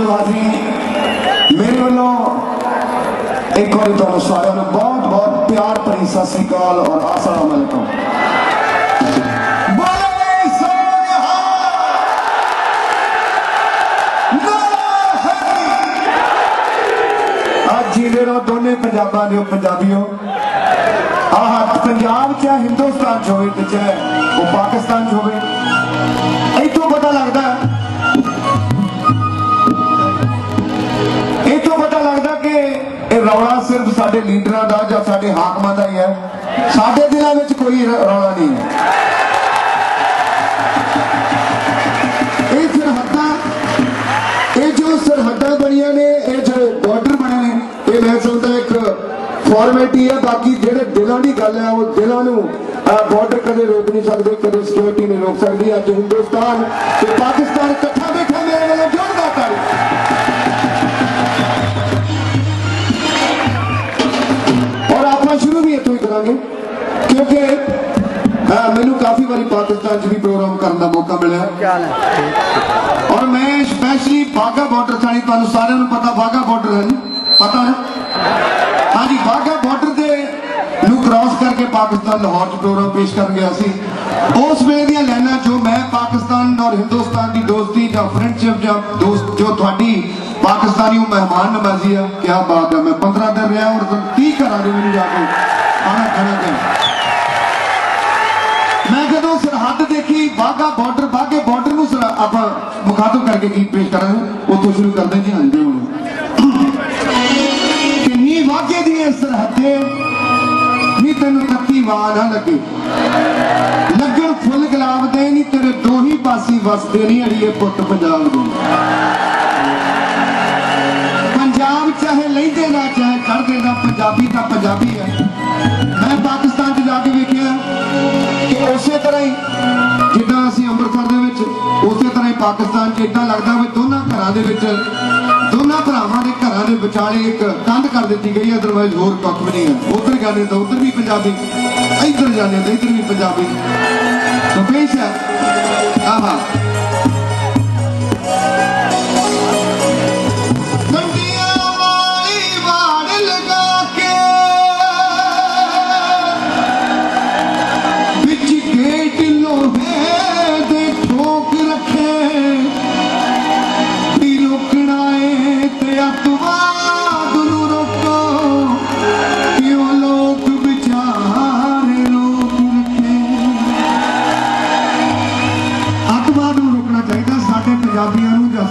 नवाजी मेरे वालों एक बार तुहानू सारिਆਂ ਨੂੰ बहुत बहुत प्यार भरी सत श्री अकाल और अस्सलाम वालेकुम। आज जीवे रहो दोने पंजाबां दे पंजाबियों। पंजाब चाहे हिंदुस्तान च होवे चाहे वो पाकिस्तान च होवे, इतों पता लगता कि रौला सिर्फ साडे लीडरां दा जां साडे हाकमां दा ही है, साडे दिलां विच कोई रौला नहीं है। जो सरहदां बनियां ने, जो बॉर्डर बने ने, ये मैं समझदा एक फॉर्मेलिटी है। बाकी जेडे दिलों की गल है वो दिलों बॉर्डर कदे रोक नहीं सकते, कदे सिक्योरिटी नहीं रोक सकती। अज हिंदुस्तान ते पाकिस्तान इकट्ठा बैठा मेरे वालों जोरदार तारीफ। और आप शुरू भी इतों ही करांगे क्योंकि मैनू काफी बारी पाकिस्तान च भी प्रोग्राम करने का मौका मिला और मैं स्पैशली बाघा बॉर्डर थानी, तुहानू सारिਆਂ ਨੂੰ पता बाघा बॉर्डर है, पता है? हाँ जी, बाघा बॉर्डर से क्रॉस करके पाकिस्तान लाहौर च प्रोग्राम पेश कर गया सी। उस वेले दी लाइनां जो मैं पाकिस्तान और हिंदुस्तान की दोस्ती या फ्रेंडशिप या दोस्त जो थोड़ी पाकिस्तानी मेहमान नवाजी है, क्या बात है। मैं 15 दिन रहा और 30 घर मैंने जाके खाना खाना गया। मैं जो सरहद देखी बाघा बॉर्डर, बाघे बॉर्डर को आप मुखातब करके गीत पेश कर रहे हैं, उतो शुरू करते जी। हाँ जी, वागे दी सरहदे नी तेन तत्ती वाह ना लगे, लगन फुल गुलाब दे नी तेरे दो ही पासी वसदे नी अड़िए पुत पंजाब दे। पंजाब चाहे लैंदे ना चाहे चढ़दे ना, पंजाबी तो पंजाबी है। मैं पाकिस्तान च जाके वेखिया कि उस तरह ही जिद्दां असीं अमृतसर दे विच उस तरह ही पाकिस्तान च इदां लगदा वी दोनों घरां दे विच दोनों भरावां दे घरां दे विचाले एक कंध कर दी गई, अदरवाइज होर कख भी नहीं है। उधर जाने तो उधर भी पंजाबी, इधर जाने तो इधर भी पंजाबी। तो पेश है आहा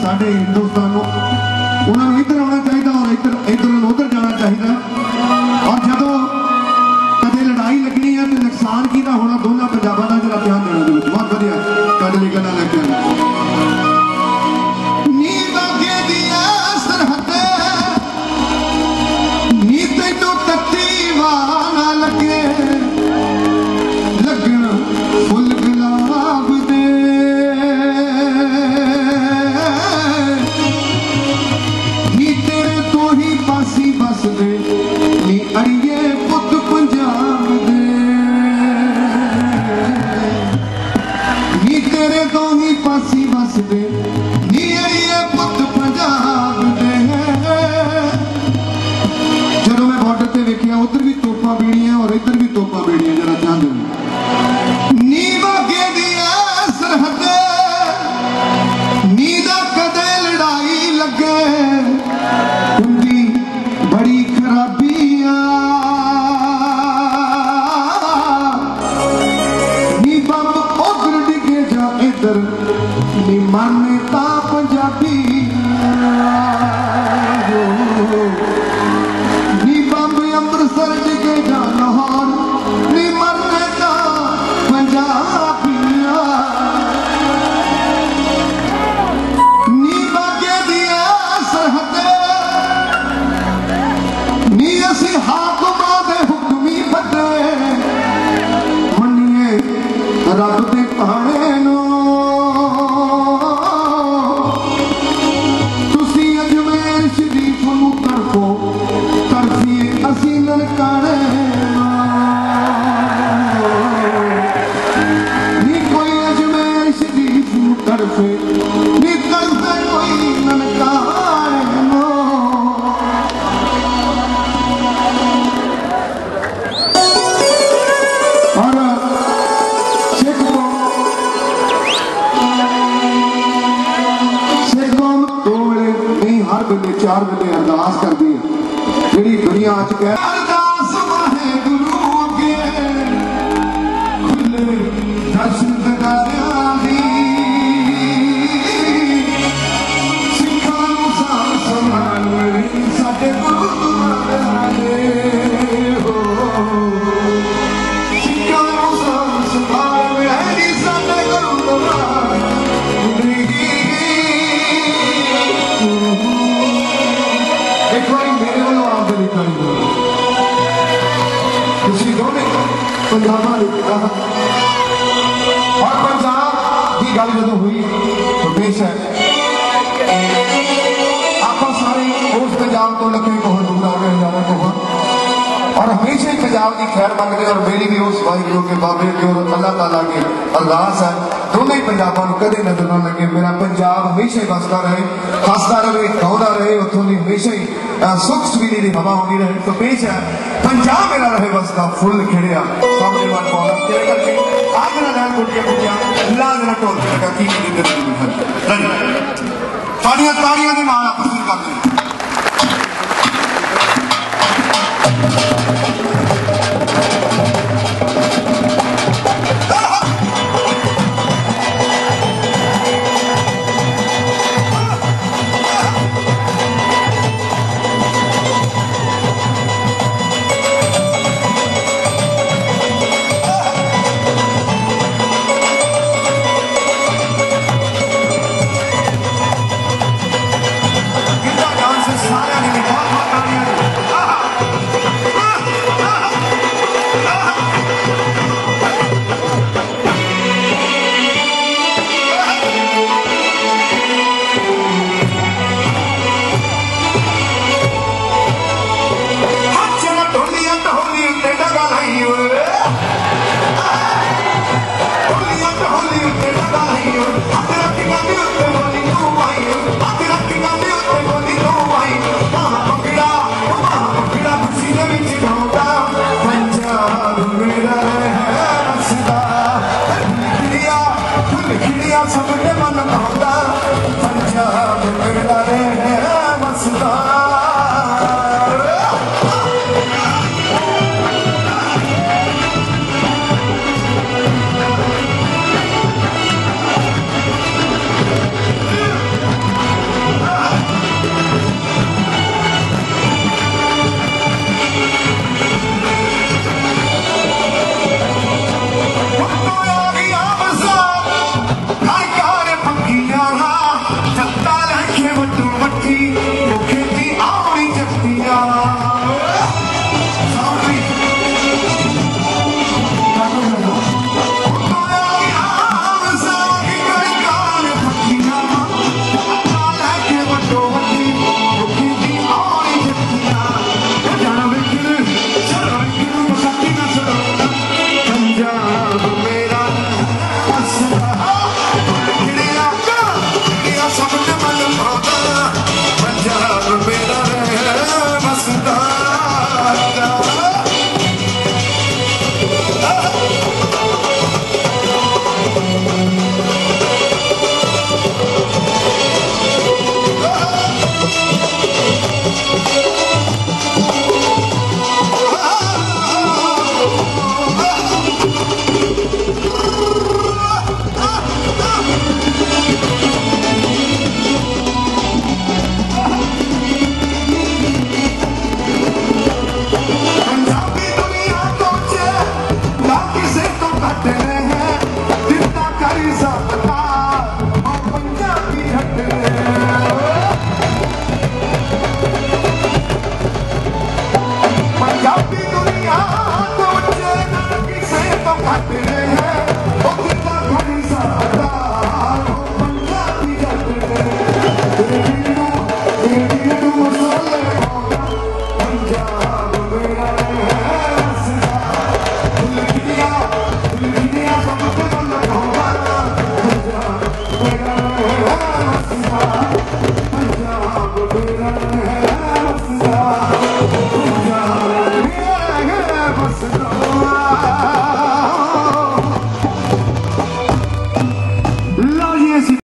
साडे हिंदुस्तान उन्होंने इधर आना चाहिए और इधर इधर उधर जाना चाहिए। और जदों कदे लड़ाई लगनी है तो नुकसान की होना दोनों पंजाबों का जरा ध्यान देना। बहुत बढ़िया कल गल लग उधर भी तोपा बेड़ियां और इधर भी तोपा बेड़ियां, जरा ध्यान देना। नी वागे दिया सरहदे नीदा कदे लड़ाई लगे, उनकी बड़ी खराबियां नी बम उधर डिगे जा इधर नी मान्यता पंजाबी अमृतसर डिगे जा लाहौर नी मरने का पंजाबिया नी बागे दिया सरहदे नी असी हाकमां दे हुक्मी बदे मन्निए रब दे भाणे नो। तुसी अजमेर शरीफ नूं तरफो तरफिए असी ननकाने नी कोई अजमेर शरीफ तरफे नी तरफे कोई ननकाने। अरदास करती है जी दुनिया च कह अरदास वाहेगुरू अगे खुले दर्शन दगारियां दी सिखां नूं सां संभाल साडे गुरुद्वारा दे हो सिखां नूं सां संभाल साडे गुरुद्वारा एक बार मेरे वालों आप गली करी तुसी दोने पंजाब और पंजाब की गल जो हुई तो बेशक आप सारे उस पंजाब तो लगे बहुत दूर आ गए जाना बहुत और हमेशा ही पंजाब की खैर मंगते और मेरी भी उस वाहिगुरू के बाबे की और अल्लाह ताला की अरदास है दोनों ही पंजाबों को कदे नजर ना लगे मेरा पंजाब हमेशा ही बसता रहे हसता रहे गाँवता रहे उतों की हमेशा ही सुख सुविधि की हवा होती रहे तो पेश है पंजाब मेरा रहे बसता फुल खिड़िया सामने वाल पाना तेरे करके आग ना लैन गुटिया गुटिया लाल ना ढोल लगा की ताड़ियां ताड़ियां के नाल आपस में करते हैं